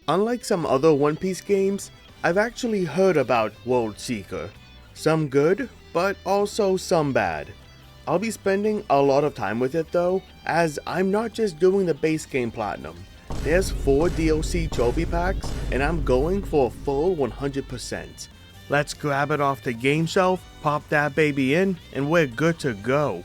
Unlike some other One Piece games, I've actually heard about World Seeker. Some good, but also some bad. I'll be spending a lot of time with it though, as I'm not just doing the base game platinum. There's 4 DLC trophy packs, and I'm going for a full 100%. Let's grab it off the game shelf, pop that baby in, and we're good to go.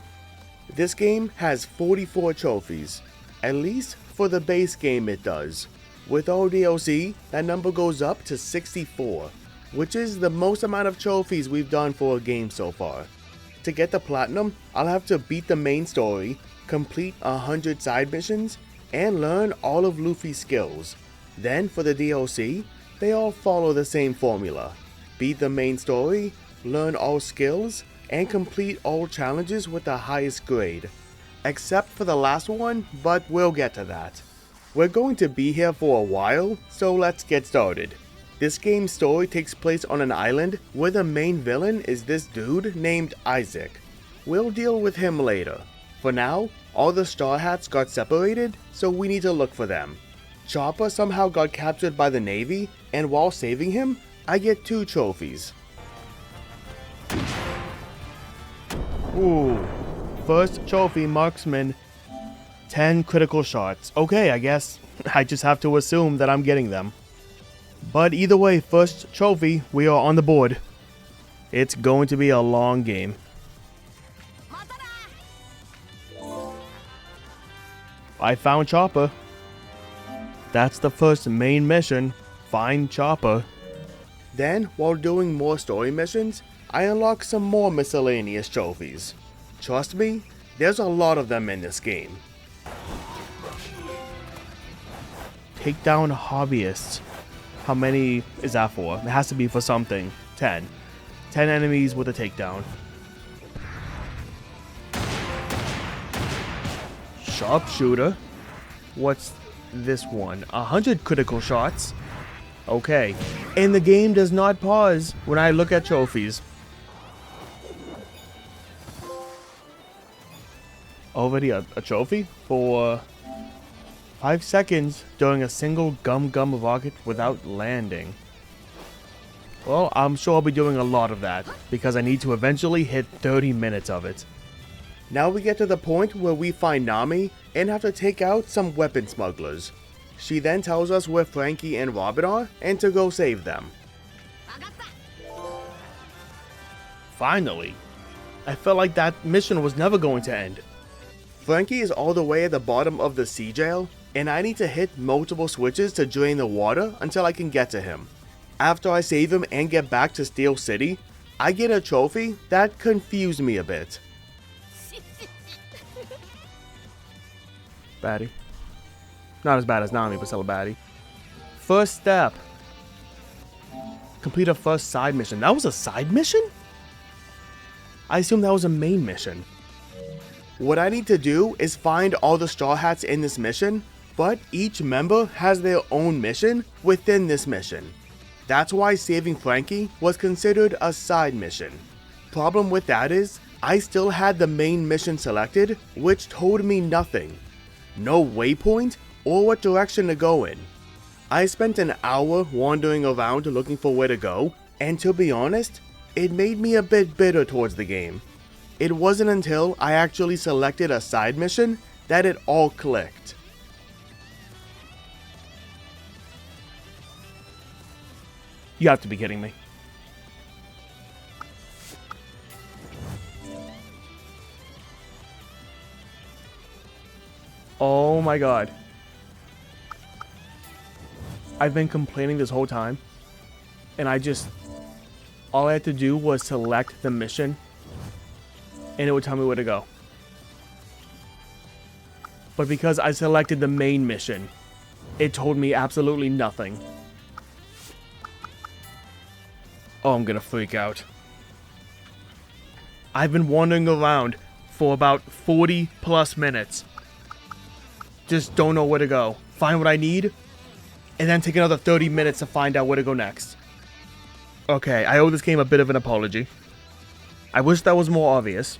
This game has 44 trophies, at least for the base game it does. With all DLC, that number goes up to 64, which is the most amount of trophies we've done for a game so far. To get the platinum, I'll have to beat the main story, complete 100 side missions, and learn all of Luffy's skills. Then for the DLC, they all follow the same formula. Beat the main story, learn all skills, and complete all challenges with the highest grade. Except for the last one, but we'll get to that. We're going to be here for a while, so let's get started. This game's story takes place on an island where the main villain is this dude named Isaac. We'll deal with him later. For now, all the Straw Hats got separated, so we need to look for them. Chopper somehow got captured by the Navy, and while saving him, I get 2 trophies. Ooh, first trophy, marksman, 10 critical shots. Okay, I guess I just have to assume that I'm getting them. But either way, first trophy, we are on the board. It's going to be a long game. I found Chopper. That's the first main mission, find Chopper. Then, while doing more story missions, I unlock some more miscellaneous trophies. Trust me, there's a lot of them in this game. Take down hobbyists. How many is that for? It has to be for something. 10. 10 enemies with a takedown. Sharpshooter. What's this one? 100 critical shots. Okay. And the game does not pause when I look at trophies. Already a trophy for 5 seconds during a single gum rocket without landing. Well, I'm sure I'll be doing a lot of that, because I need to eventually hit 30 minutes of it. Now we get to the point where we find Nami and have to take out some weapon smugglers. She then tells us where Frankie and Robin are and to go save them. Finally! I felt like that mission was never going to end. Frankie is all the way at the bottom of the sea jail, and I need to hit multiple switches to drain the water until I can get to him. After I save him and get back to Steel City, I get a trophy that confused me a bit. Baddie. Not as bad as Nami, but still a baddie. First step. Complete a first side mission. That was a side mission? I assume that was a main mission. What I need to do is find all the Straw Hats in this mission, but each member has their own mission within this mission. That's why saving Frankie was considered a side mission. Problem with that is, I still had the main mission selected, which told me nothing. No waypoint or what direction to go in. I spent an hour wandering around looking for where to go, and to be honest, it made me a bit bitter towards the game. It wasn't until I actually selected a side mission that it all clicked. You have to be kidding me. Oh my god. I've been complaining this whole time, and all I had to do was select the mission, and it would tell me where to go. But because I selected the main mission, it told me absolutely nothing. Oh, I'm gonna freak out. I've been wandering around for about 40 plus minutes. Just don't know where to go. Find what I need, and then take another 30 minutes to find out where to go next. Okay, I owe this game a bit of an apology. I wish that was more obvious.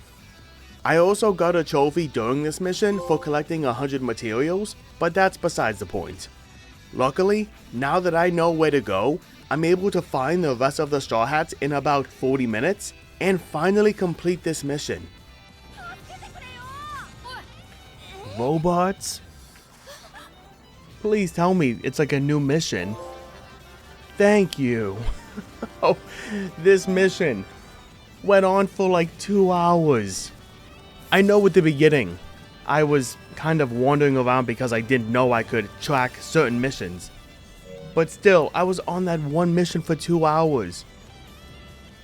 I also got a trophy during this mission for collecting 100 materials, but that's besides the point. Luckily, now that I know where to go, I'm able to find the rest of the Straw Hats in about 40 minutes and finally complete this mission. Robots? Please tell me it's like a new mission. Thank you. Oh, this mission went on for like 2 hours. I know at the beginning, I was kind of wandering around because I didn't know I could track certain missions. But still, I was on that one mission for 2 hours.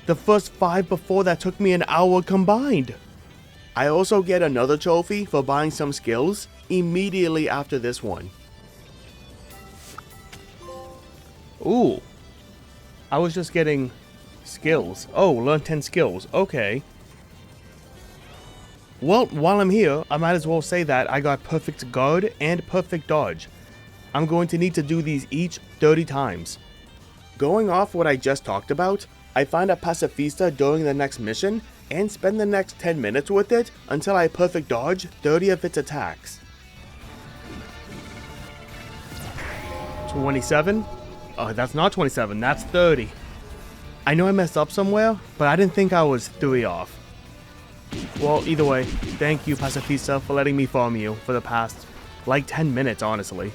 The first 5 before that took me an hour combined. I also get another trophy for buying some skills immediately after this one. Ooh. I was just getting skills. Oh, learn 10 skills. Okay. Well, while I'm here, I might as well say that I got perfect guard and perfect dodge. I'm going to need to do these each 30 times. Going off what I just talked about, I find a pacifista during the next mission and spend the next 10 minutes with it until I perfect dodge 30 of its attacks. 27? Oh, that's not 27, that's 30. I know I messed up somewhere, but I didn't think I was 3 off. Well, either way, thank you, Pacifista, for letting me farm you for the past, like, 10 minutes, honestly.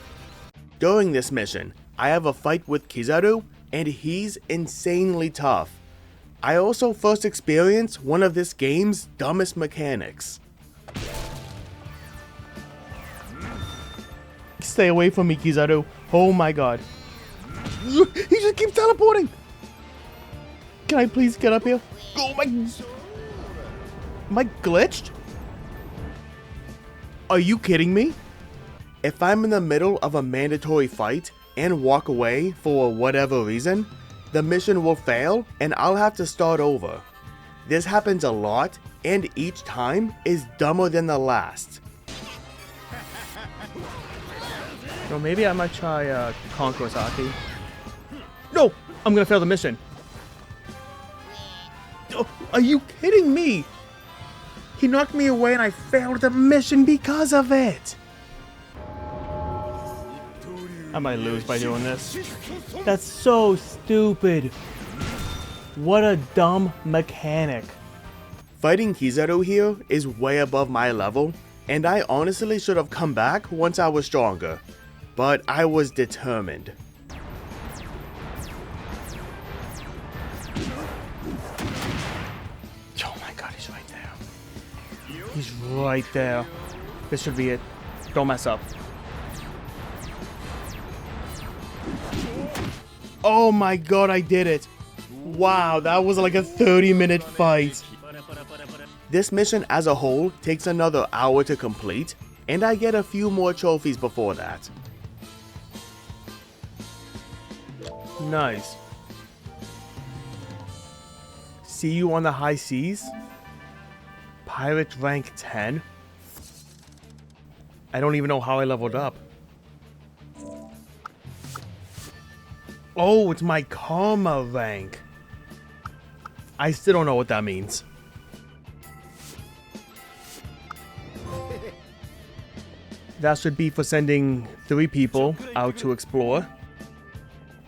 During this mission, I have a fight with Kizaru, and he's insanely tough. I also first experienced one of this game's dumbest mechanics. Stay away from me, Kizaru. Oh my god. He just keeps teleporting! Can I please get up here? Oh my... Am I glitched? Are you kidding me? If I'm in the middle of a mandatory fight and walk away for whatever reason, the mission will fail and I'll have to start over. This happens a lot and each time is dumber than the last. Well, maybe I might try Conqueror Saki. No! I'm gonna fail the mission. Oh, are you kidding me? He knocked me away and I failed the mission because of it. I might lose by doing this. That's so stupid. What a dumb mechanic. Fighting Kizaru here is way above my level, and I honestly should have come back once I was stronger. But I was determined. Oh my god, he's right there. He's right there. This should be it. Don't mess up. Oh my god, I did it. Wow, that was like a 30-minute fight. This mission as a whole takes another hour to complete, and I get a few more trophies before that. Nice. See you on the high seas? Pirate rank 10? I don't even know how I leveled up. Oh, it's my karma rank. I still don't know what that means. That should be for sending 3 people out to explore.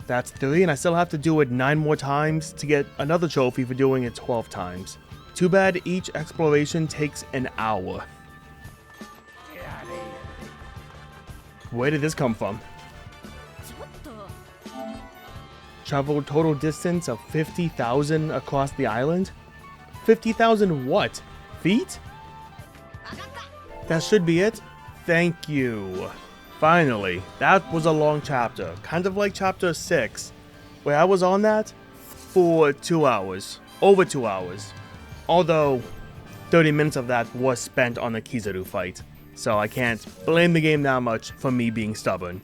That's 3, and I still have to do it 9 more times to get another trophy for doing it 12 times. Too bad each exploration takes an hour. Where did this come from? Travel total distance of 50,000 across the island? 50,000 what? Feet? That should be it. Thank you. Finally, that was a long chapter, kind of like chapter 6, where I was on that for 2 hours, over 2 hours. Although, 30 minutes of that was spent on the Kizaru fight, so I can't blame the game that much for me being stubborn.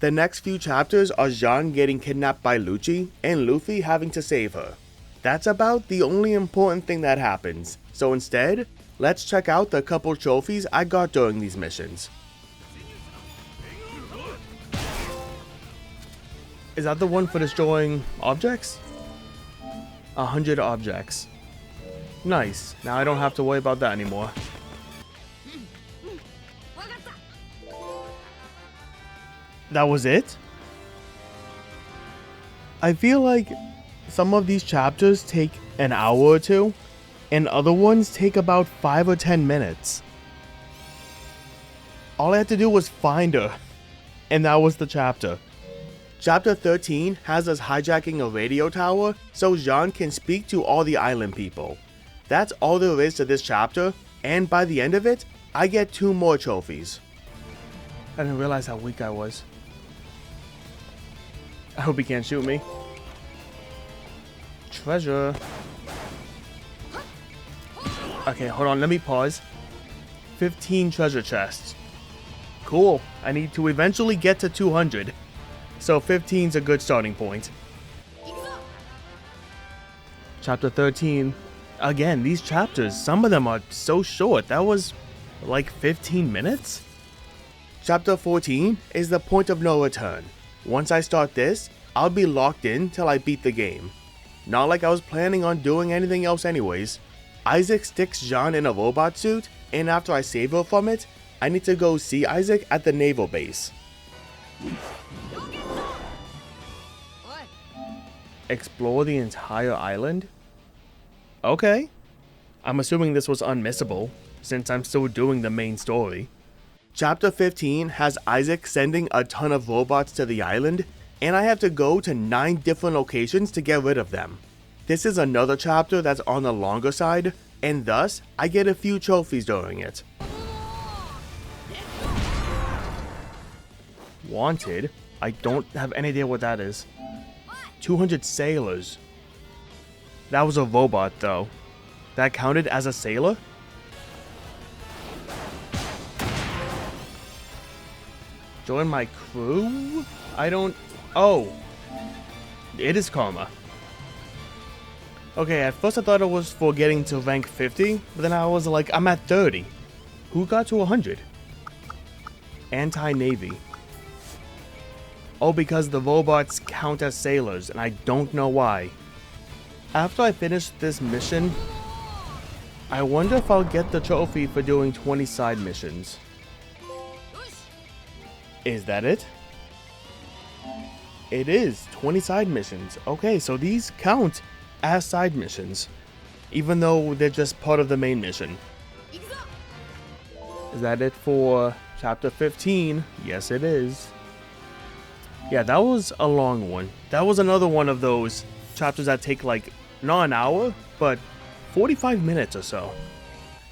The next few chapters are Jean getting kidnapped by Lucci and Luffy having to save her. That's about the only important thing that happens, so instead, let's check out the couple trophies I got during these missions. Is that the one for destroying objects? 100 objects. Nice. Now I don't have to worry about that anymore. That was it? I feel like some of these chapters take an hour or two, and other ones take about 5 or 10 minutes. All I had to do was find her, and that was the chapter. Chapter 13 has us hijacking a radio tower so Jean can speak to all the island people. That's all there is to this chapter, and by the end of it, I get 2 more trophies. I didn't realize how weak I was. I hope he can't shoot me. Treasure. Okay, hold on, let me pause. 15 treasure chests. Cool, I need to eventually get to 200. So 15's a good starting point. Chapter 13. Again, these chapters, some of them are so short. That was like 15 minutes? Chapter 14 is the point of no return. Once I start this, I'll be locked in till I beat the game. Not like I was planning on doing anything else anyways. Isaac sticks Jean in a robot suit, and after I save her from it, I need to go see Isaac at the naval base. Explore the entire island? Okay. I'm assuming this was unmissable, since I'm still doing the main story. Chapter 15 has Isaac sending a ton of robots to the island, and I have to go to 9 different locations to get rid of them. This is another chapter that's on the longer side, and thus, I get a few trophies during it. Wanted? I don't have any idea what that is. 200 sailors. That was a robot though. That counted as a sailor? Join my crew? I don't... Oh. It is karma. Okay, at first I thought it was for getting to rank 50, but then I was like, I'm at 30. Who got to 100? Anti-Navy. Oh, because the robots count as sailors, and I don't know why. After I finish this mission, I wonder if I'll get the trophy for doing 20 side missions. Is that it? It is 20 side missions. Okay, so these count as side missions, even though they're just part of the main mission. Is that it for chapter 15? Yes, it is. Yeah, that was a long one. That was another one of those chapters that take like, not an hour, but 45 minutes or so.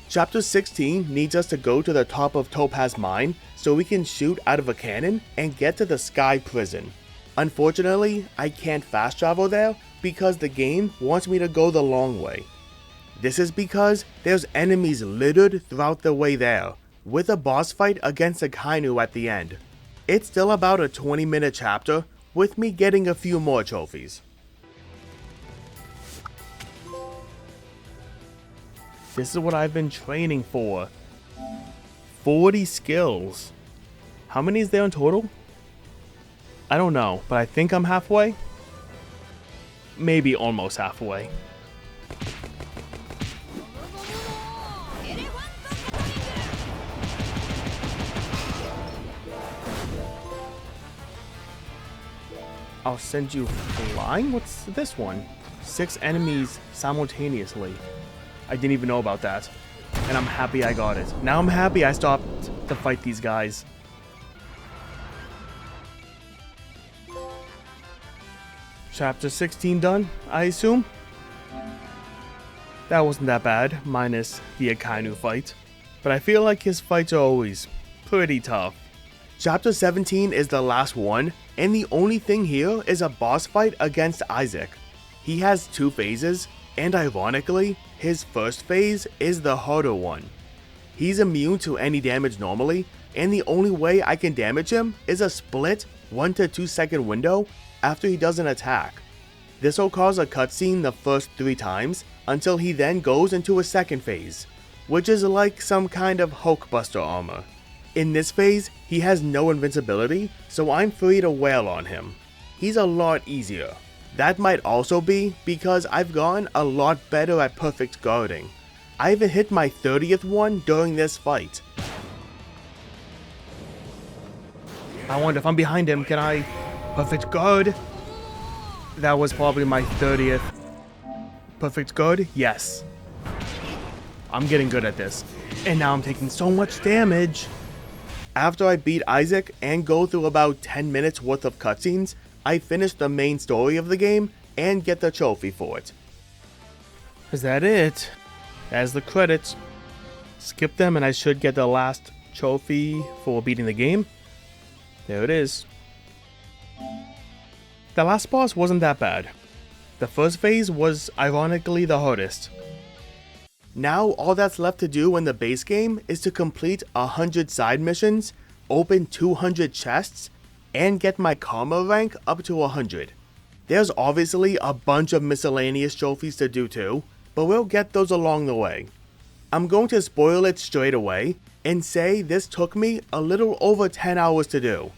Chapter 16 needs us to go to the top of Topaz Mine so we can shoot out of a cannon and get to the Sky Prison. Unfortunately, I can't fast travel there because the game wants me to go the long way. This is because there's enemies littered throughout the way there, with a boss fight against a Kainu at the end. It's still about a 20-minute chapter, with me getting a few more trophies. This is what I've been training for. 40 skills. How many is there in total? I don't know, but I think I'm halfway. Maybe almost halfway. I'll send you flying? What's this one? 6 enemies simultaneously. I didn't even know about that. And I'm happy I got it. Now I'm happy I stopped to fight these guys. Chapter 16 done, I assume? That wasn't that bad, minus the Akainu fight. But I feel like his fights are always pretty tough. Chapter 17 is the last one, and the only thing here is a boss fight against Isaac. He has 2 phases, and ironically, his first phase is the harder one. He's immune to any damage normally, and the only way I can damage him is a split 1 to 2 second window after he does an attack. This will cause a cutscene the first 3 times until he then goes into a second phase, which is like some kind of Hulkbuster armor. In this phase, he has no invincibility, so I'm free to wail on him. He's a lot easier. That might also be because I've gotten a lot better at perfect guarding. I even hit my 30th one during this fight. I wonder if I'm behind him. Can I? Perfect good. That was probably my 30th. Perfect good? Yes. I'm getting good at this. And now I'm taking so much damage. After I beat Isaac and go through about 10 minutes worth of cutscenes, I finish the main story of the game and get the trophy for it. Is that it? That's the credits. Skip them and I should get the last trophy for beating the game. There it is. The last boss wasn't that bad. The first phase was ironically the hardest. Now all that's left to do in the base game is to complete 100 side missions, open 200 chests, and get my karma rank up to 100. There's obviously a bunch of miscellaneous trophies to do too, but we'll get those along the way. I'm going to spoil it straight away and say this took me a little over 10 hours to do.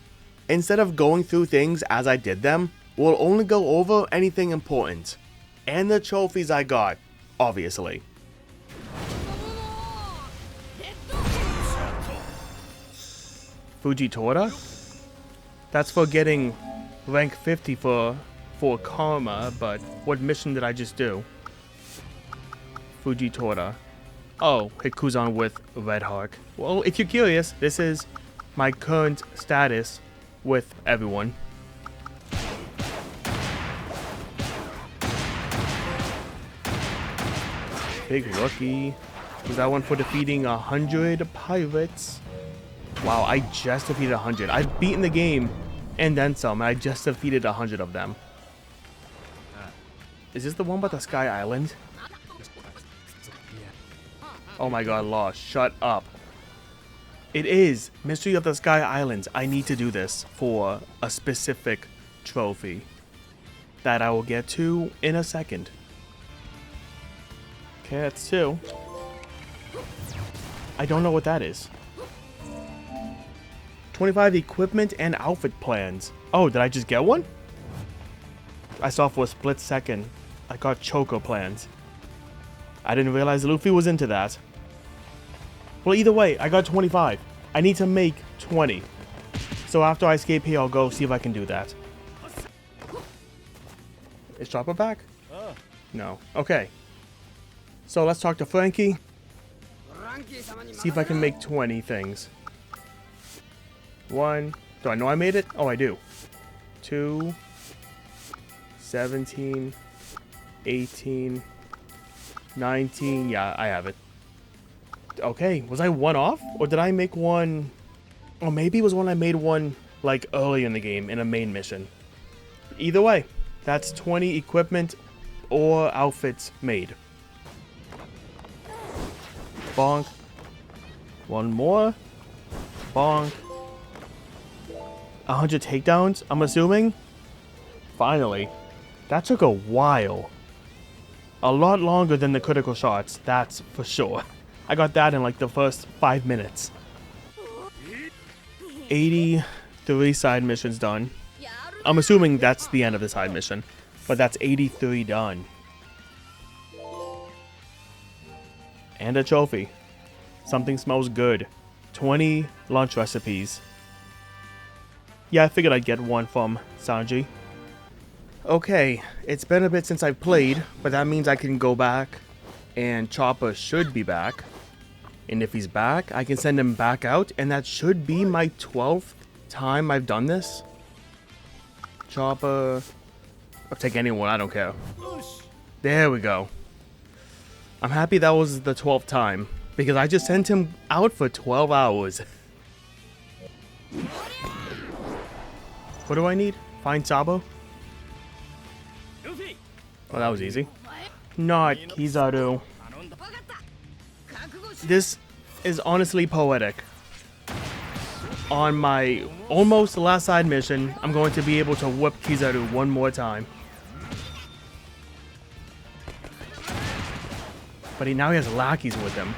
Instead of going through things as I did them, we'll only go over anything important. And the trophies I got, obviously. Fujitora? That's for getting rank 50 for karma, but what mission did I just do? Fujitora. Oh, hit Kuzan with Red Hark. Well, if you're curious, this is my current status with everyone. Big rookie. Was that one for defeating 100 pirates? Wow, I just defeated 100. I've beaten the game and then some. I just defeated 100 of them. Is this the one about the Sky Island? Oh my god, lost. Shut up. It is Mystery of the Sky Islands. I need to do this for a specific trophy that I will get to in a second. Okay, that's 2. I don't know what that is. 25 equipment and outfit plans. Oh, did I just get one? I saw for a split second. I got Choco plans. I didn't realize Luffy was into that. Well, either way, I got 25. I need to make 20. So after I escape here, I'll go see if I can do that. Is Chopper back? No. Okay. So let's talk to Frankie. See if I can make 20 things. 1. Do I know I made it? Oh, I do. 2. 17. 18. 19. Yeah, I have it. Okay, was I one off? Or did I make one? Or maybe it was when I made one, like, early in the game in a main mission. Either way, that's 20 equipment or outfits made. Bonk. One more. Bonk. 100 takedowns, I'm assuming? Finally. That took a while. A lot longer than the critical shots, that's for sure. I got that in like the first 5 minutes. 83 side missions done. I'm assuming that's the end of the side mission, but that's 83 done. And a trophy. Something smells good. 20 lunch recipes. Yeah, I figured I'd get one from Sanji. Okay, it's been a bit since I've played, but that means I can go back, and Chopper should be back. And if he's back, I can send him back out, and that should be my 12th time I've done this. Chopper. I'll take anyone, I don't care. There we go. I'm happy that was the 12th time, because I just sent him out for 12 hours. What do I need? Find Sabo? Oh, that was easy. Not Kizaru. This is honestly poetic. On my almost last side mission, I'm going to be able to whip Kizaru one more time. But now he has lackeys with him.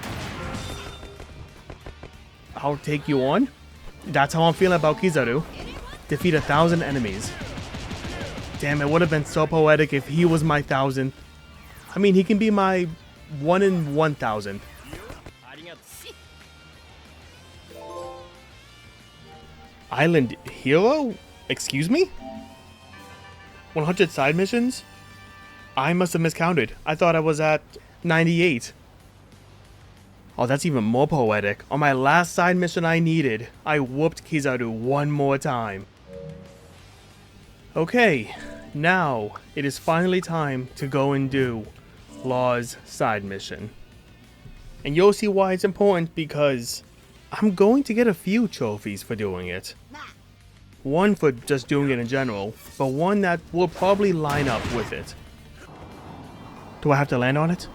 I'll take you on. That's how I'm feeling about Kizaru. Defeat 1,000 enemies. Damn, it would have been so poetic if he was my 1,000th. I mean, he can be my 1 in 1,000. Island hero? Excuse me? 100 side missions? I must have miscounted. I thought I was at 98. Oh, that's even more poetic. On my last side mission I needed, I whooped Kizaru one more time. Okay, now it is finally time to go and do Law's side mission. And you'll see why it's important, because I'm going to get a few trophies for doing it. One for just doing it in general, but one that will probably line up with it. Do I have to land on it?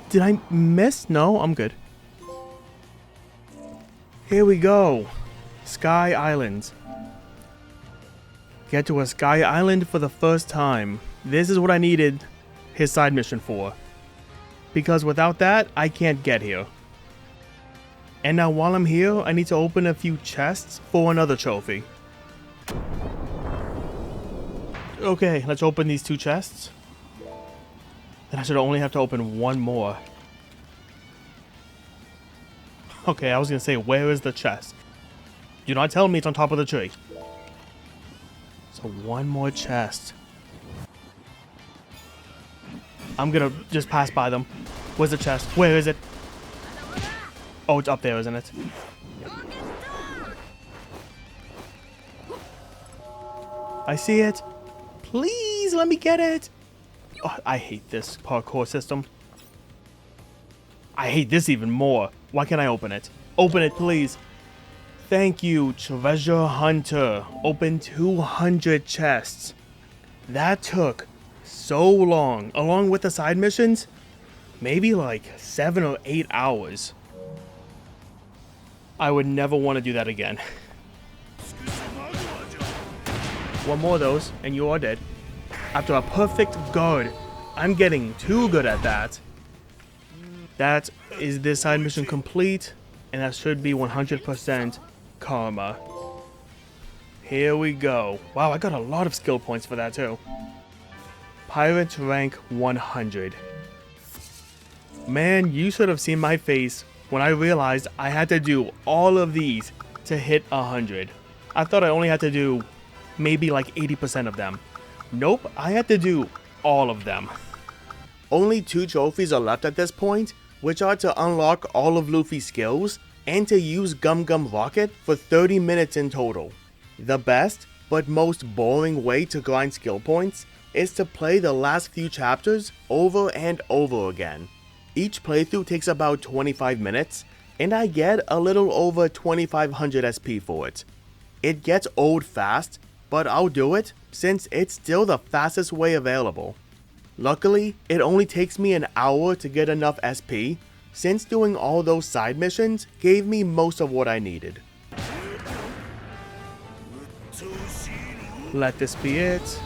Did I miss? No, I'm good. Here we go. Sky Islands. Get to a Sky Island for the first time. This is what I needed his side mission for. Because without that, I can't get here. And now while I'm here, I need to open a few chests for another trophy. Okay, let's open these 2 chests. Then I should only have to open one more. Okay, I was gonna say, where is the chest? Do not tell me it's on top of the tree. So one more chest. I'm gonna just pass by them. Where's the chest? Where is it? Oh, it's up there, isn't it? I see it. Please let me get it. Oh, I hate this parkour system. I hate this even more. Why can't I open it? Open it, please. Thank you, Treasure Hunter. Open 200 chests. That took so long. Along with the side missions, maybe like 7 or 8 hours. I would never want to do that again. One more of those, and you are dead. After a perfect guard. I'm getting too good at that. That is this side mission complete, and that should be 100% karma. Here we go. Wow, I got a lot of skill points for that too. Pirate rank 100. Man, you should have seen my face when I realized I had to do all of these to hit 100. I thought I only had to do maybe like 80% of them. Nope, I had to do all of them. Only 2 trophies are left at this point, which are to unlock all of Luffy's skills and to use Gum Gum Rocket for 30 minutes in total. The best, but most boring way to grind skill points is to play the last few chapters over and over again. Each playthrough takes about 25 minutes, and I get a little over 2500 SP for it. It gets old fast, but I'll do it since it's still the fastest way available. Luckily, it only takes me an hour to get enough SP, since doing all those side missions gave me most of what I needed. Let this be it.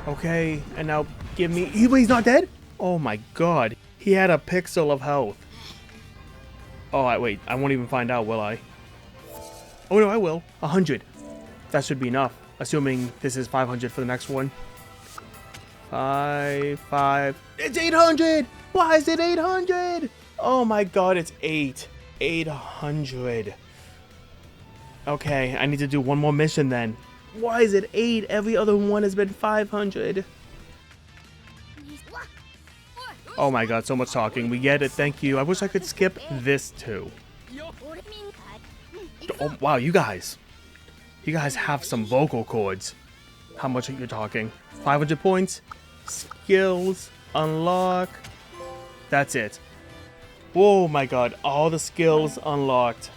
Okay, and now give me... He's not dead? Oh my god, he had a pixel of health. Oh, wait, I won't even find out, will I? Oh no, I will. 100. That should be enough, assuming this is 500 for the next one. 5... It's 800! Why is it 800? Oh my god, it's 800. Okay, I need to do one more mission then. Why is it 8? Every other one has been 500. Oh my god, so much talking. We get it, thank you. I wish I could skip this too. Oh, wow, you guys have some vocal cords. How much are you talking? 500 points? Skills, unlock. That's it. Oh my god, all the skills unlocked.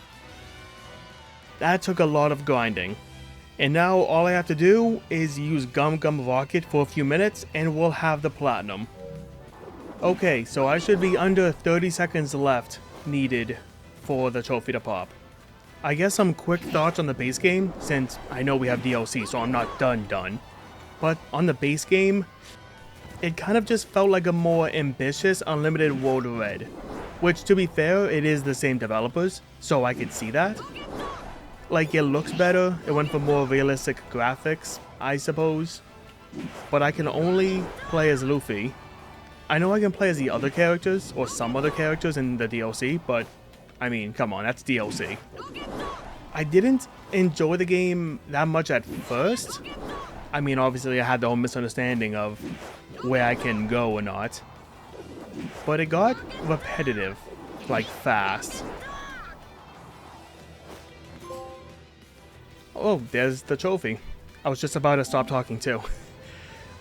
That took a lot of grinding. And now all I have to do is use Gum Gum Rocket for a few minutes and we'll have the platinum. Okay, so I should be under 30 seconds left needed for the trophy to pop. I guess some quick thoughts on the base game, since I know we have DLC, so I'm not done. But on the base game, it kind of just felt like a more ambitious Unlimited World Red. Which, to be fair, it is the same developers, so I could see that. Like, it looks better, it went for more realistic graphics, I suppose. But I can only play as Luffy. I know I can play as the other characters, or some other characters in the DLC, but I mean, come on, that's DLC. I didn't enjoy the game that much at first. I mean, obviously I had the whole misunderstanding of where I can go or not. But it got repetitive, like fast. Oh, there's the trophy. I was just about to stop talking too.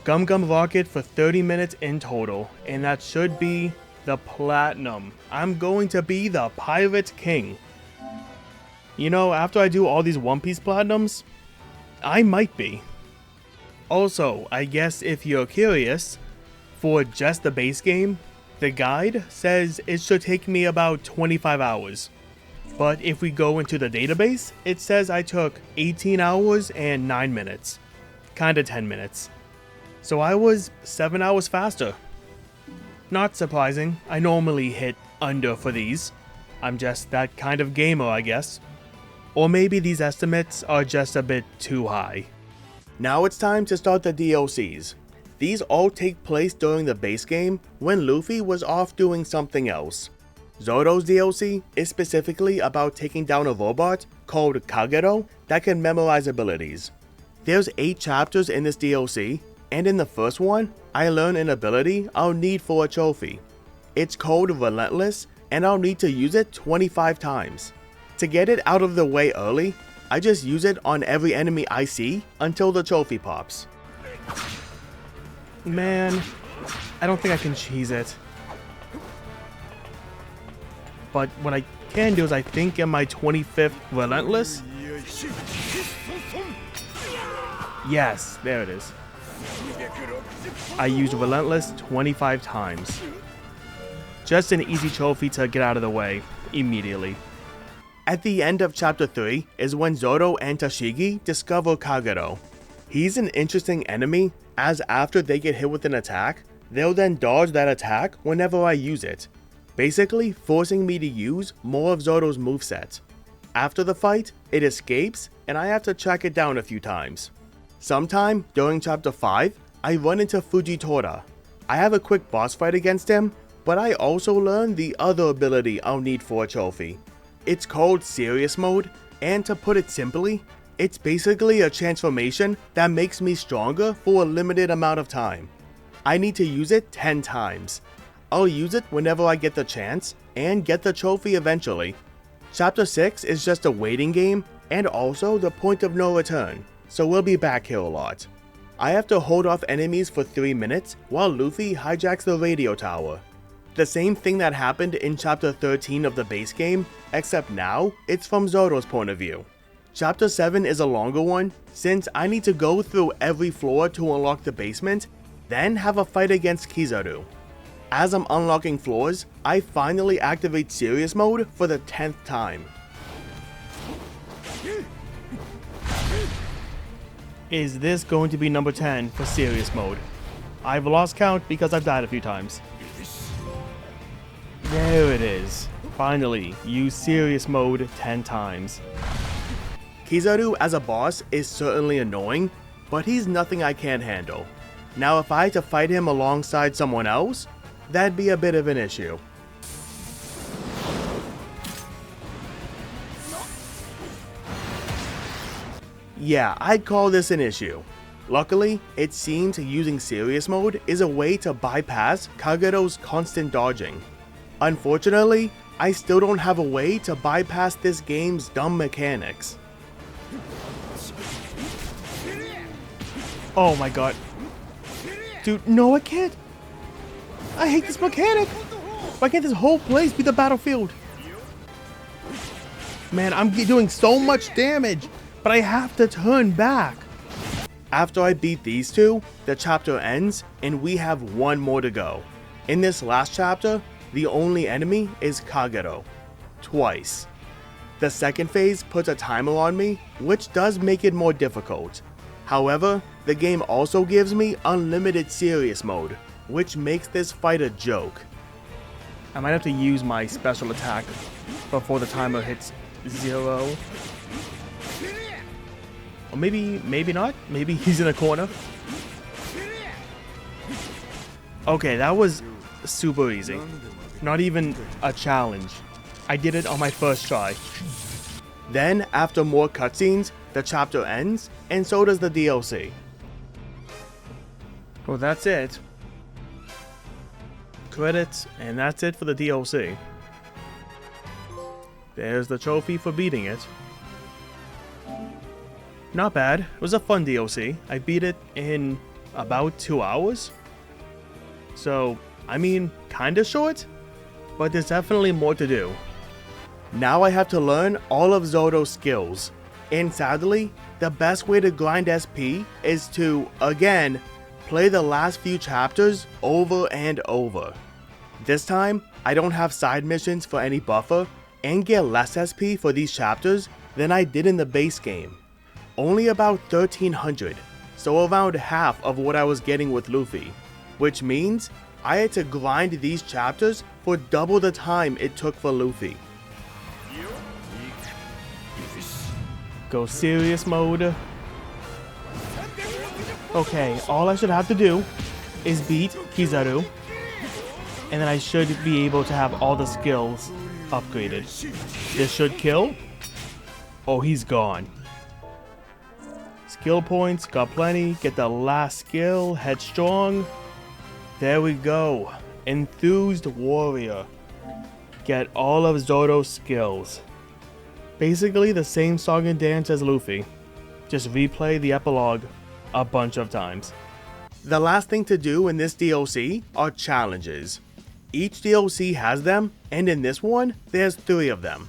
Gum Gum Rocket for 30 minutes in total, and that should be the platinum. I'm going to be the Pirate King. You know, after I do all these One Piece platinums, I might be. Also, I guess if you're curious, for just the base game, the guide says it should take me about 25 hours. But if we go into the database, it says I took 18 hours and 9 minutes. Kinda 10 minutes. So I was 7 hours faster. Not surprising, I normally hit under for these. I'm just that kind of gamer, I guess. Or maybe these estimates are just a bit too high. Now it's time to start the DLCs. These all take place during the base game when Luffy was off doing something else. Zoro's DLC is specifically about taking down a robot called Kagero that can memorize abilities. There's 8 chapters in this DLC, and in the first one, I learn an ability I'll need for a trophy. It's called Relentless, and I'll need to use it 25 times. To get it out of the way early, I just use it on every enemy I see until the trophy pops. Man, I don't think I can cheese it. But what I can do is I think in my 25th Relentless. Yes, there it is. I used Relentless 25 times. Just an easy trophy to get out of the way immediately. At the end of chapter 3 is when Zoro and Tashigi discover Kagero. He's an interesting enemy, as after they get hit with an attack, they'll then dodge that attack whenever I use it, basically forcing me to use more of Zoro's moveset. After the fight, it escapes and I have to track it down a few times. Sometime during chapter 5, I run into Fujitora. I have a quick boss fight against him, but I also learn the other ability I'll need for a trophy. It's called Serious Mode, and to put it simply, it's basically a transformation that makes me stronger for a limited amount of time. I need to use it 10 times. I'll use it whenever I get the chance, and get the trophy eventually. Chapter 6 is just a waiting game, and also the point of no return, so we'll be back here a lot. I have to hold off enemies for 3 minutes while Luffy hijacks the radio tower. The same thing that happened in chapter 13 of the base game, except now it's from Zoro's point of view. Chapter 7 is a longer one, since I need to go through every floor to unlock the basement, then have a fight against Kizaru. As I'm unlocking floors, I finally activate Serious Mode for the 10th time. Is this going to be number 10 for Serious Mode? I've lost count because I've died a few times. There it is. Finally, use Serious Mode 10 times. Kizaru as a boss is certainly annoying, but he's nothing I can't handle. Now if I had to fight him alongside someone else, that'd be a bit of an issue. Yeah, I'd call this an issue. Luckily, it seems using Serious Mode is a way to bypass Kagero's constant dodging. Unfortunately, I still don't have a way to bypass this game's dumb mechanics. Oh my god. Dude, no I can't! I hate this mechanic! Why can't this whole place be the battlefield? Man, I'm doing so much damage, but I have to turn back. After I beat these two, the chapter ends and we have one more to go. In this last chapter, the only enemy is Kagero. Twice. The second phase puts a timer on me, which does make it more difficult. However, the game also gives me unlimited Serious Mode, which makes this fight a joke. I might have to use my special attack before the timer hits 0. Or maybe not. Maybe he's in a corner. Okay, that was super easy. Not even a challenge. I did it on my first try. Then, after more cutscenes, the chapter ends, and so does the DLC. Well, that's it. Credits, and that's it for the DLC. There's the trophy for beating it. Not bad. It was a fun DLC. I beat it in about 2 hours. So, I mean, kinda short, but there's definitely more to do. Now I have to learn all of Zoro's skills, and sadly, the best way to grind SP is to, again, play the last few chapters over and over. This time, I don't have side missions for any buffer, and get less SP for these chapters than I did in the base game. Only about 1300, so around half of what I was getting with Luffy, which means I had to grind these chapters for double the time it took for Luffy. Go serious mode. Okay, all I should have to do is beat Kizaru, and then I should be able to have all the skills upgraded. This should kill. Oh, he's gone. Skill points, got plenty. Get the last skill, Headstrong. There we go. Enthused Warrior. Get all of Zoro's skills. Basically the same song and dance as Luffy. Just replay the epilogue a bunch of times. The last thing to do in this DLC are challenges. Each DLC has them, and in this one, there's 3 of them.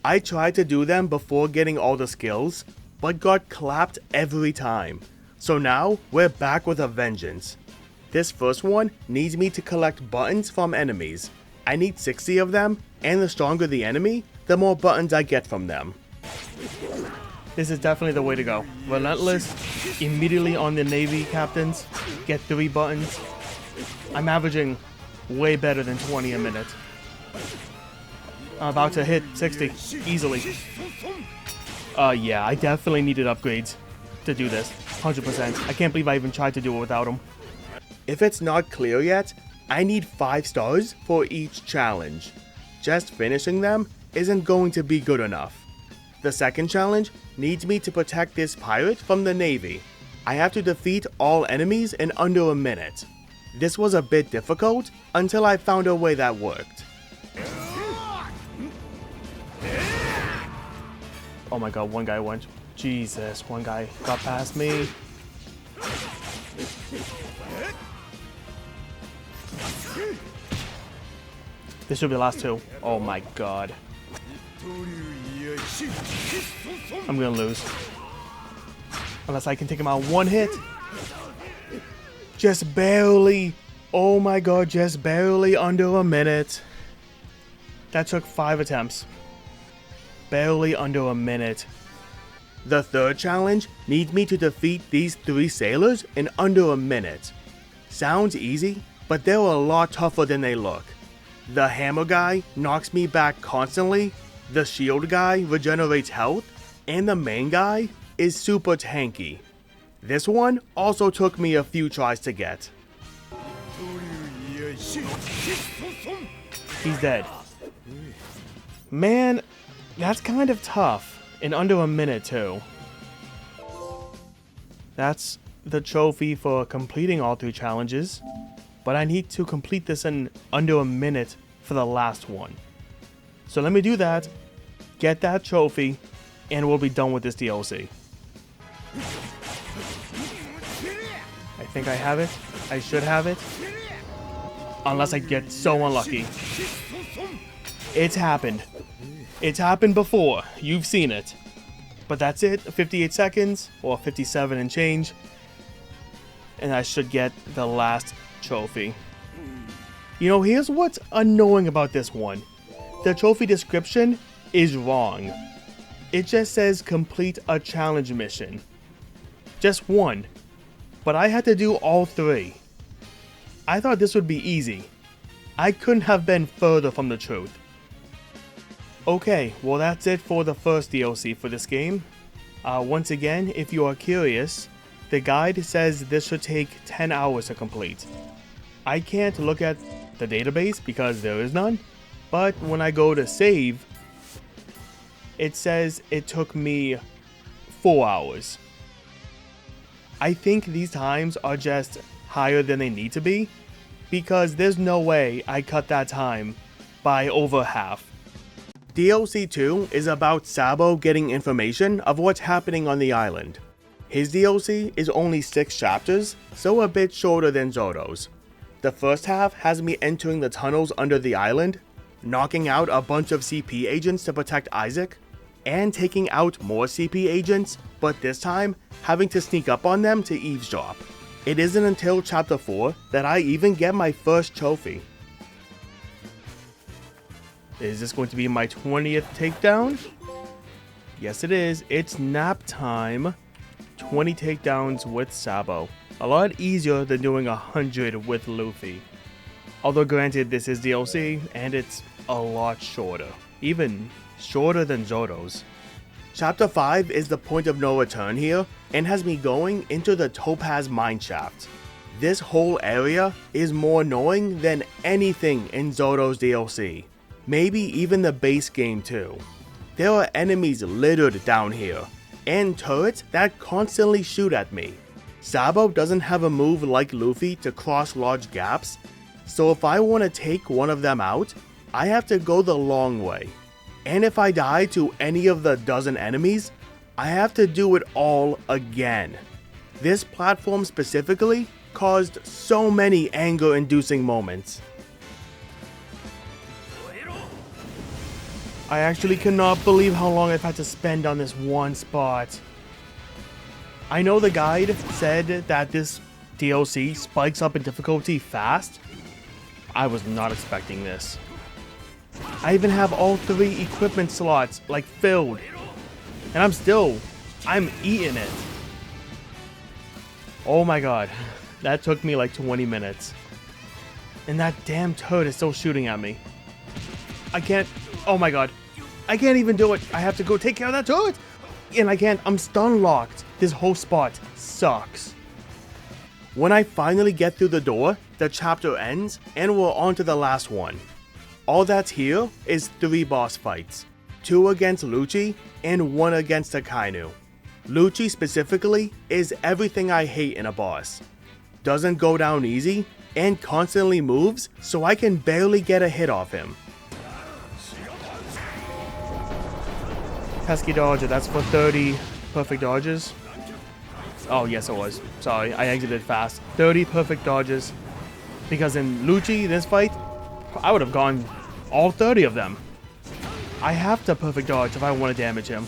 I tried to do them before getting all the skills, but got clapped every time. So now, we're back with a vengeance. This first one needs me to collect buttons from enemies. I need 60 of them, and the stronger the enemy, the more buttons I get from them. This is definitely the way to go. Relentless, immediately on the Navy captains, get 3 buttons. I'm averaging way better than 20 a minute. I'm about to hit 60, easily. Yeah, I definitely needed upgrades to do this, 100%. I can't believe I even tried to do it without them. If it's not clear yet, I need 5 stars for each challenge. Just finishing them isn't going to be good enough. The second challenge needs me to protect this pirate from the Navy. I have to defeat all enemies in under a minute. This was a bit difficult until I found a way that worked. Oh my god, one guy went. Jesus, one guy got past me. This should be the last 2. Oh my god. I'm gonna lose. Unless I can take him out 1 hit. Just barely. Oh my god, just barely under a minute. That took 5 attempts. Barely under a minute. The third challenge needs me to defeat these 3 sailors in under a minute. Sounds easy, but they're a lot tougher than they look. The hammer guy knocks me back constantly, the shield guy regenerates health, and the main guy is super tanky. This one also took me a few tries to get. He's dead. Man, that's kind of tough. In under a minute too. That's the trophy for completing all 3 challenges. But I need to complete this in under a minute for the last one. So let me do that, get that trophy, and we'll be done with this DLC. I think I have it. I should have it. Unless I get so unlucky. It's happened. It's happened before. You've seen it. But that's it. 58 seconds, or 57 and change. And I should get the last trophy. You know, here's what's annoying about this one. The trophy description is wrong. It just says complete a challenge mission. Just 1. But I had to do all 3. I thought this would be easy. I couldn't have been further from the truth. Okay, well that's it for the first DLC for this game. Once again, if you are curious, the guide says this should take 10 hours to complete. I can't look at the database because there is none, But when I go to save, it says it took me 4 hours. I think these times are just higher than they need to be, because there's no way I cut that time by over half. DLC 2 is about Sabo getting information of what's happening on the island. His DLC is only 6 chapters, so a bit shorter than Zoro's. The first half has me entering the tunnels under the island, knocking out a bunch of CP agents to protect Isaac, and taking out more CP agents, but this time having to sneak up on them to eavesdrop. It isn't until chapter 4 that I even get my first trophy. Is this going to be my 20th takedown? Yes it is, it's nap time. 20 takedowns with Sabo. A lot easier than doing 100 with Luffy. Although granted this is DLC and it's a lot shorter. Even shorter than Zoro's. Chapter 5 is the point of no return here and has me going into the Topaz Mineshaft. This whole area is more annoying than anything in Zoro's DLC. Maybe even the base game too. There are enemies littered down here, and turrets that constantly shoot at me. Sabo doesn't have a move like Luffy to cross large gaps, so if I want to take one of them out, I have to go the long way. And if I die to any of the dozen enemies, I have to do it all again. This platform specifically caused so many anger-inducing moments. I actually cannot believe how long I've had to spend on this one spot. I know the guide said that this DLC spikes up in difficulty fast. I was not expecting this. I even have all 3 equipment slots like filled. And I'm eating it. Oh my god. That took me like 20 minutes. And that damn turret is still shooting at me. I can't. Oh my god. I can't even do it. I have to go take care of that turret. And I can't. I'm stun locked. This whole spot sucks. When I finally get through the door, the chapter ends and we're on to the last one. All that's here is 3 boss fights. 2 against Lucci and 1 against Akainu. Lucci specifically is everything I hate in a boss. Doesn't go down easy and constantly moves so I can barely get a hit off him. Pesky dodger, that's for 30 perfect dodges. Oh yes it was. Sorry, I exited fast. 30 perfect dodges. Because in Lucci, this fight, I would have gone all 30 of them. I have to perfect dodge if I want to damage him.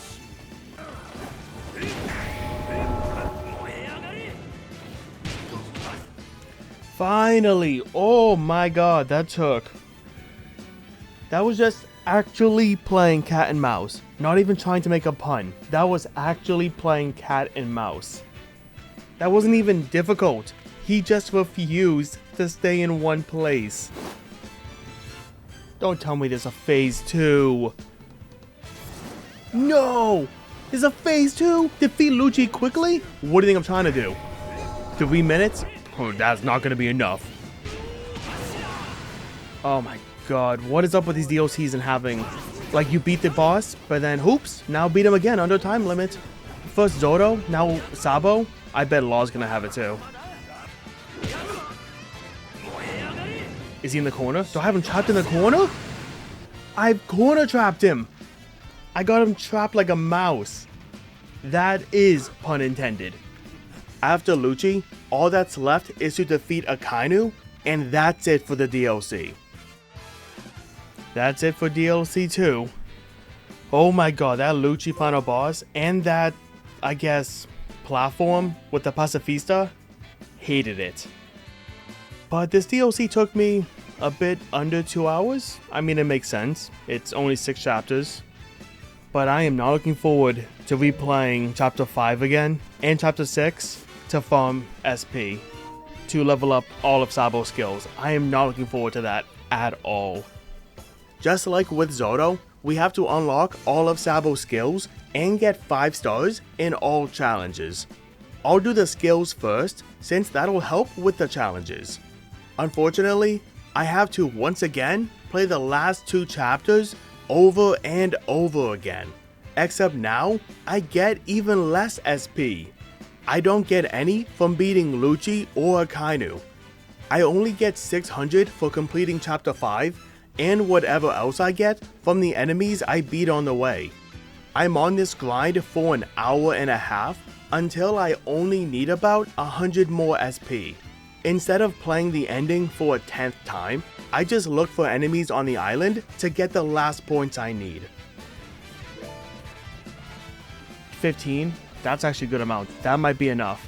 Finally! Oh my god, that was just actually playing cat and mouse. Not even trying to make a pun. That was actually playing cat and mouse. That wasn't even difficult. He just refused to stay in one place. Don't tell me there's a phase 2. No! There's a phase 2? Defeat Lucci quickly? What do you think I'm trying to do? 3 minutes? Oh, that's not gonna be enough. Oh my god, what is up with these DLCs and having... Like, you beat the boss, but then, oops, now beat him again under time limit. First Zoro, now Sabo. I bet Law's gonna have it too. Is he in the corner? Do I have him trapped in the corner? I've corner trapped him. I got him trapped like a mouse. That is pun intended. After Lucci, all that's left is to defeat Akainu, and that's it for the DLC. That's it for DLC 2. Oh my god, that Lucci final boss and that, I guess, platform with the pacifista, hated it. But this DLC took me a bit under 2 hours. I mean, it makes sense. It's only 6 chapters. But I am not looking forward to replaying Chapter 5 again and Chapter 6 to farm SP to level up all of Sabo's skills. I am not looking forward to that at all. Just like with Zoro, we have to unlock all of Sabo's skills and get 5 stars in all challenges. I'll do the skills first since that'll help with the challenges. Unfortunately, I have to once again play the last 2 chapters over and over again. Except now, I get even less SP. I don't get any from beating Lucci or Akainu. I only get 600 for completing chapter 5 and whatever else I get from the enemies I beat on the way. I'm on this grind for an hour and a half until I only need about 100 more SP. Instead of playing the ending for a 10th time, I just look for enemies on the island to get the last points I need. 15? That's actually a good amount. That might be enough.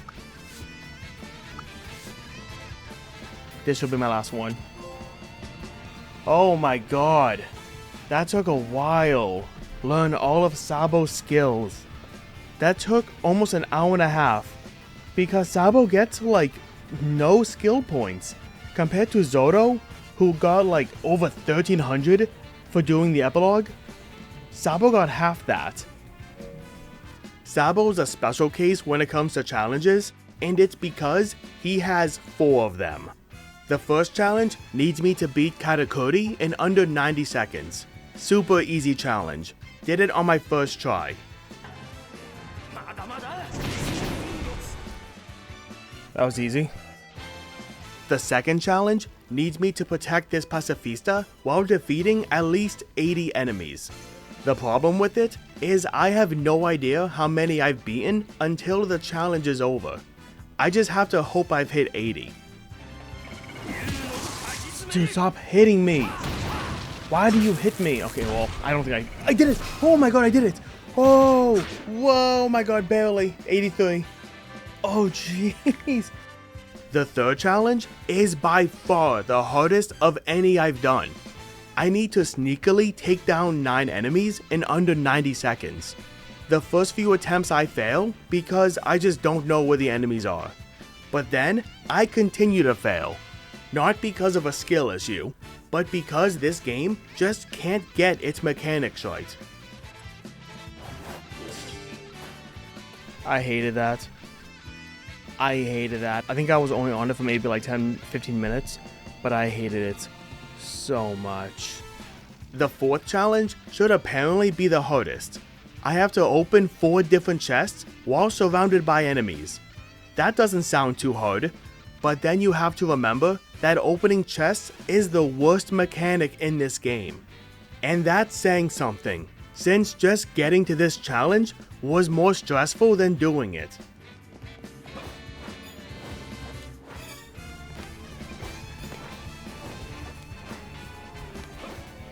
This should be my last one. Oh my god. That took a while. Learn all of Sabo's skills. That took almost an hour and a half. Because Sabo gets like no skill points. Compared to Zoro, who got like over 1300 for doing the epilogue. Sabo got half that. Sabo is a special case when it comes to challenges, and it's because he has 4 of them. The first challenge needs me to beat Katakuri in under 90 seconds. Super easy challenge. Did it on my first try. That was easy. The second challenge needs me to protect this pacifista while defeating at least 80 enemies. The problem with it is I have no idea how many I've beaten until the challenge is over. I just have to hope I've hit 80. Dude, stop hitting me. Why do you hit me? Okay, well, I don't think I did it. Oh my god, I did it. Oh, whoa, my god, barely. 83. Oh, jeez. The third challenge is by far the hardest of any I've done. I need to sneakily take down 9 enemies in under 90 seconds. The first few attempts I fail because I just don't know where the enemies are. But then, I continue to fail. Not because of a skill issue, but because this game just can't get its mechanics right. I hated that. I hated that. I think I was only on it for maybe like 10-15 minutes, but I hated it so much. The fourth challenge should apparently be the hardest. I have to open 4 different chests while surrounded by enemies. That doesn't sound too hard, but then you have to remember that opening chests is the worst mechanic in this game. And that's saying something, since just getting to this challenge was more stressful than doing it.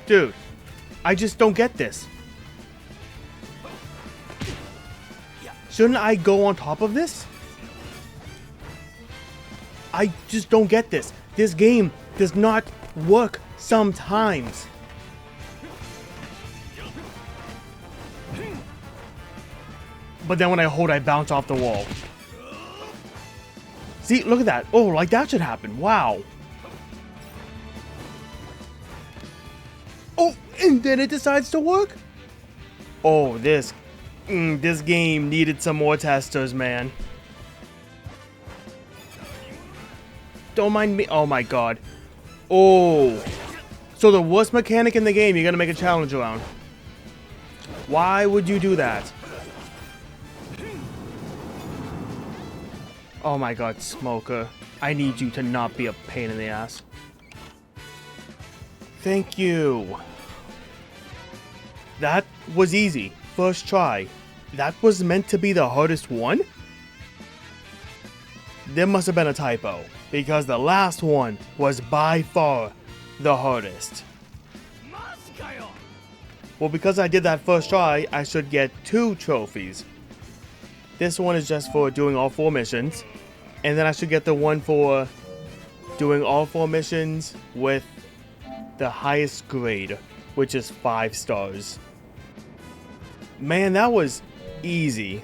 Dude, I just don't get this. Shouldn't I go on top of this? I just don't get this. This game does not work sometimes. But then when I hold, I bounce off the wall. See, look at that. Oh, like that should happen. Wow. Oh, and then it decides to work? Oh, this game needed some more testers, man. Don't mind me. Oh my god. Oh. So the worst mechanic in the game you're gonna make a challenge around. Why would you do that? Oh my god, Smoker. I need you to not be a pain in the ass. Thank you. That was easy. First try. That was meant to be the hardest one? There must have been a typo, because the last one was by far the hardest. Well, because I did that first try, I should get 2 trophies. This one is just for doing all 4 missions, and then I should get the one for doing all 4 missions with the highest grade, which is 5 stars. Man, that was easy.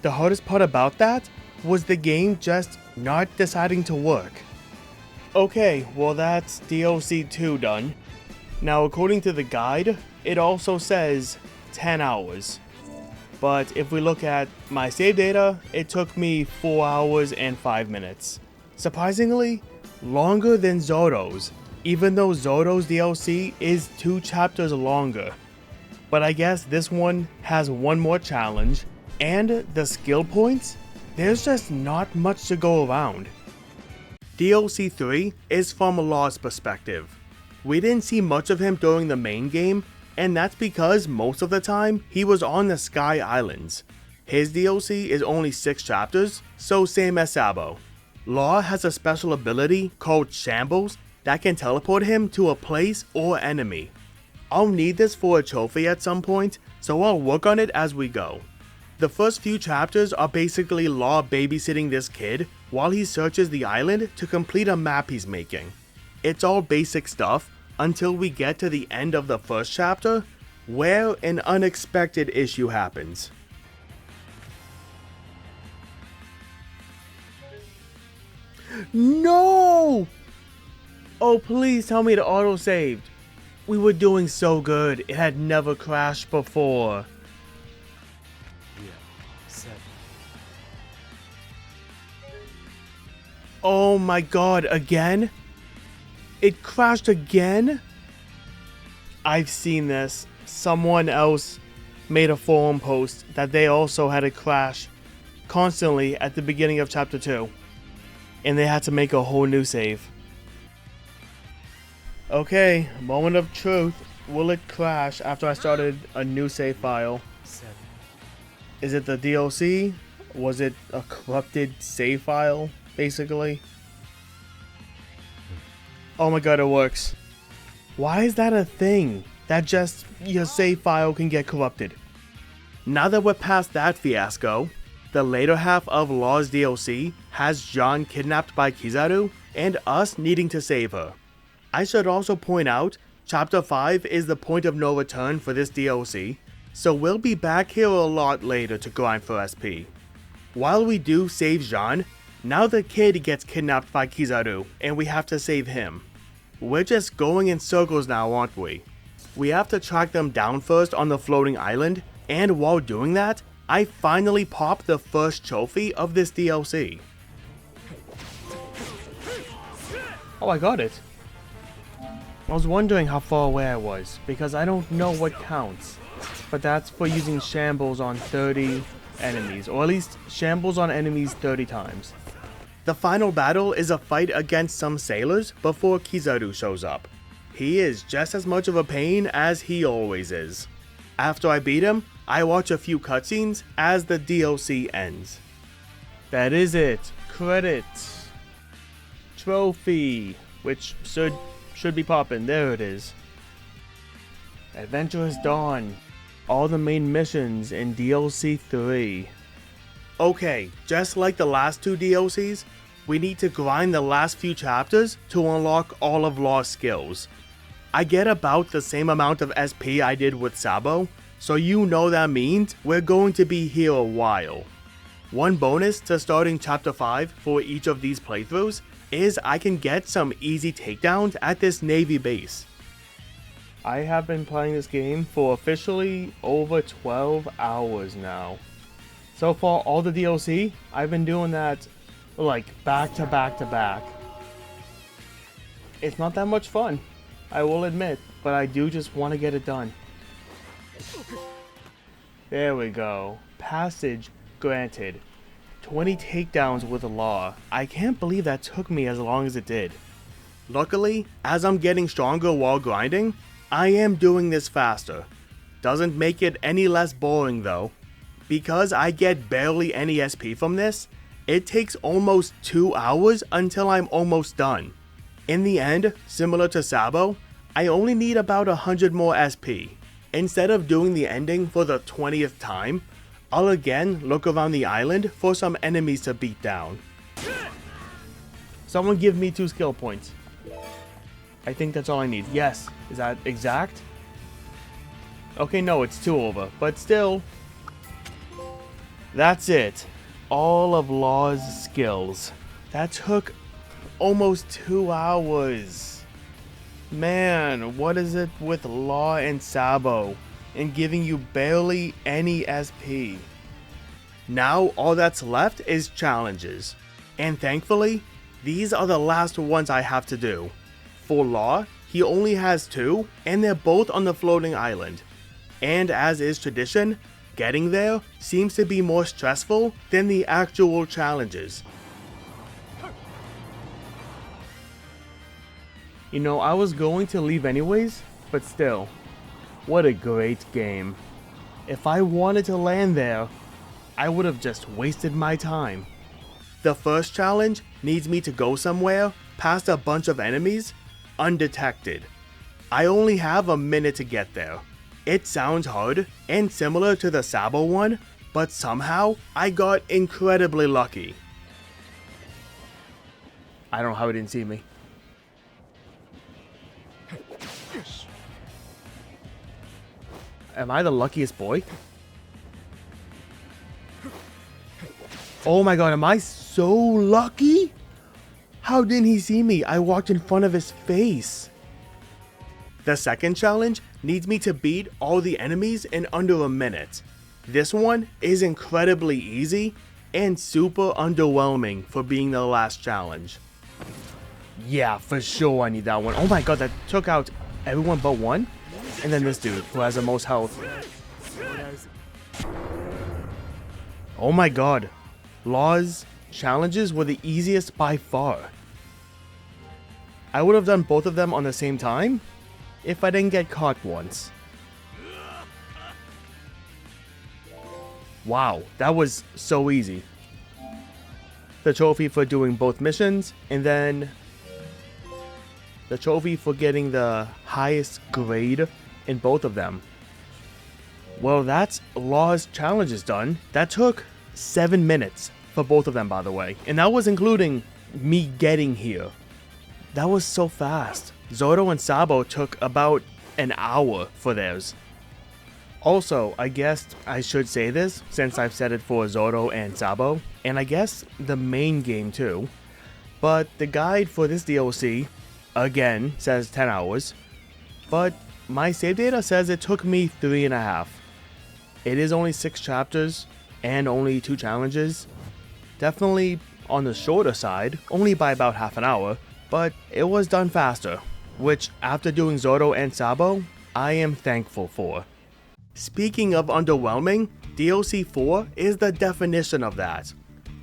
The hardest part about that was the game just not deciding to work. Okay, well that's DLC 2 done. Now according to the guide, it also says 10 hours. But if we look at my save data, it took me 4 hours and 5 minutes. Surprisingly, longer than Zoro's. even though Zoro's DLC is 2 chapters longer. But I guess this one has one more challenge, and the skill points? There's just not much to go around. DLC 3 is from Law's perspective. We didn't see much of him during the main game, and that's because most of the time he was on the Sky Islands. His DLC is only 6 chapters, so same as Sabo. Law has a special ability called Shambles that can teleport him to a place or enemy. I'll need this for a trophy at some point, so I'll work on it as we go. The first few chapters are basically Law babysitting this kid while he searches the island to complete a map he's making. It's all basic stuff until we get to the end of the first chapter, where an unexpected issue happens. No! Oh, please tell me the auto saved. We were doing so good, it had never crashed before. Oh my god, again? It crashed again? I've seen this. Someone else made a forum post that they also had a crash constantly at the beginning of chapter 2. And they had to make a whole new save. Okay, moment of truth. Will it crash after I started a new save file? Is it the DLC? Was it a corrupted save file, basically? Oh my god, it works. Why is that a thing? That just your save file can get corrupted. Now that we're past that fiasco, the later half of Law's DLC has John kidnapped by Kizaru and us needing to save her. I should also point out, Chapter 5 is the point of no return for this DLC, so we'll be back here a lot later to grind for SP. While we do save Jean, now the kid gets kidnapped by Kizaru and we have to save him. We're just going in circles now, aren't we? We have to track them down first on the floating island, and while doing that, I finally popped the first trophy of this DLC. Oh, I got it. I was wondering how far away I was, because I don't know what counts. But that's for using shambles on 30 enemies, or at least shambles on enemies 30 times. The final battle is a fight against some sailors before Kizaru shows up. He is just as much of a pain as he always is. After I beat him, I watch a few cutscenes as the DLC ends. That is it. Credits. Trophy, which should be popping. There it is. Adventurous Dawn. All the main missions in DLC 3. Okay, just like the last 2 DLCs, we need to grind the last few chapters to unlock all of Law's skills. I get about the same amount of SP I did with Sabo, so you know that means we're going to be here a while. One bonus to starting chapter 5 for each of these playthroughs is I can get some easy takedowns at this Navy base. I have been playing this game for officially over 12 hours now. So far, all the DLC, I've been doing that like back to back to back. It's not that much fun, I will admit, but I do just want to get it done. There we go. Passage granted. 20 takedowns with Law. I can't believe that took me as long as it did. Luckily, as I'm getting stronger while grinding, I am doing this faster. Doesn't make it any less boring though. Because I get barely any SP from this, it takes almost 2 hours until I'm almost done. In the end, similar to Sabo, I only need about 100 more SP. Instead of doing the ending for the 20th time, I'll again look around the island for some enemies to beat down. Someone give me 2 skill points. I think that's all I need. Yes, is that exact? Okay, no, it's 2 over, but still. That's it. All of Law's skills. That took almost 2 hours. Man, what is it with Law and Sabo and giving you barely any SP? Now all that's left is challenges. And thankfully, these are the last ones I have to do. for Law, he only has 2, and they're both on the floating island. And as is tradition, getting there seems to be more stressful than the actual challenges. You know, I was going to leave anyways, but still, what a great game. If I wanted to land there, I would have just wasted my time. The first challenge needs me to go somewhere past a bunch of enemies undetected. I only have a minute to get there. It sounds hard and similar to the Sabo one, but somehow I got incredibly lucky. I don't know how he didn't see me. Am I the luckiest boy? Oh my god, am I so lucky? How didn't he see me? I walked in front of his face. The second challenge needs me to beat all the enemies in under a minute. This one is incredibly easy and super underwhelming for being the last challenge. Yeah, for sure I need that one. Oh my god, that took out everyone but one? And then this dude, who has the most health. Oh my god. Law's challenges were the easiest by far. I would have done both of them on the same time if I didn't get caught once. Wow, that was so easy. The trophy for doing both missions, and then the trophy for getting the highest grade in both of them. Well, that's Law's challenges done. That took 7 minutes for both of them, by the way. And that was including me getting here. That was so fast. Zoro and Sabo took about an hour for theirs. Also, I guess I should say this since I've said it for Zoro and Sabo, and I guess the main game too. But the guide for this DLC, again, says 10 hours. But my save data says it took me 3.5. It is only 6 chapters and only 2 challenges. Definitely on the shorter side, only by about half an hour, but it was done faster, which after doing Zoro and Sabo, I am thankful for. Speaking of underwhelming, DLC 4 is the definition of that.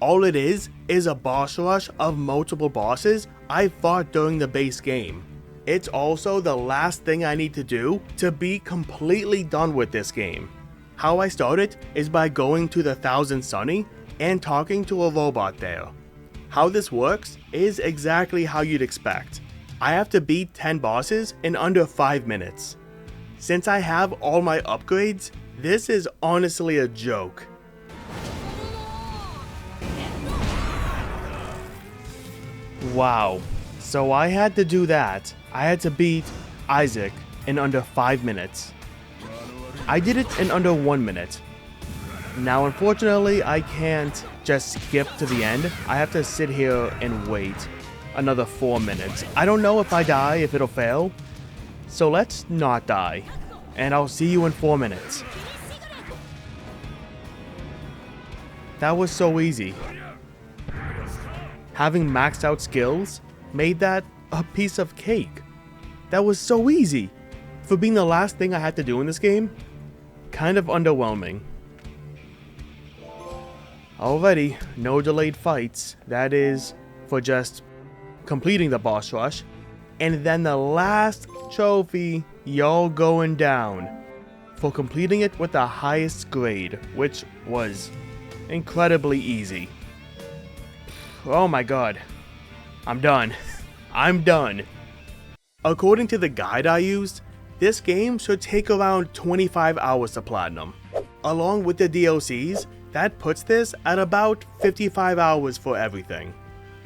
All it is a boss rush of multiple bosses I fought during the base game. It's also the last thing I need to do to be completely done with this game. How I start it is by going to the Thousand Sunny and talking to a robot there. How this works is exactly how you'd expect. I have to beat 10 bosses in under 5 minutes. Since I have all my upgrades, this is honestly a joke. Wow, so I had to do that. I had to beat Isaac in under 5 minutes. I did it in under 1 minute. Now unfortunately I can't just skip to the end. I have to sit here and wait another 4 minutes. I don't know if I die, if it'll fail. So let's not die. And I'll see you in 4 minutes. That was so easy. Having maxed out skills made that a piece of cake. That was so easy. For being the last thing I had to do in this game, kind of underwhelming. Alrighty, no delayed fights. That is for just completing the boss rush. And then the last trophy, y'all going down. For completing it with the highest grade, which was incredibly easy. Oh my god. I'm done. I'm done. According to the guide I used, this game should take around 25 hours to platinum. Along with the DLCs, that puts this at about 55 hours for everything.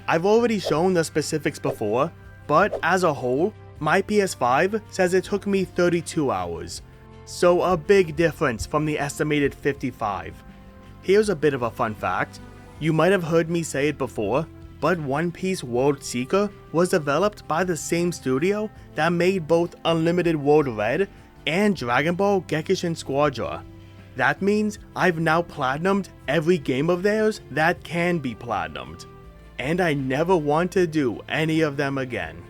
I've already shown the specifics before, but as a whole, my PS5 says it took me 32 hours. So a big difference from the estimated 55. Here's a bit of a fun fact. You might have heard me say it before, but One Piece World Seeker was developed by the same studio that made both Unlimited World Red and Dragon Ball Gekishin Squadra. That means I've now platinumed every game of theirs that can be platinumed. And I never want to do any of them again.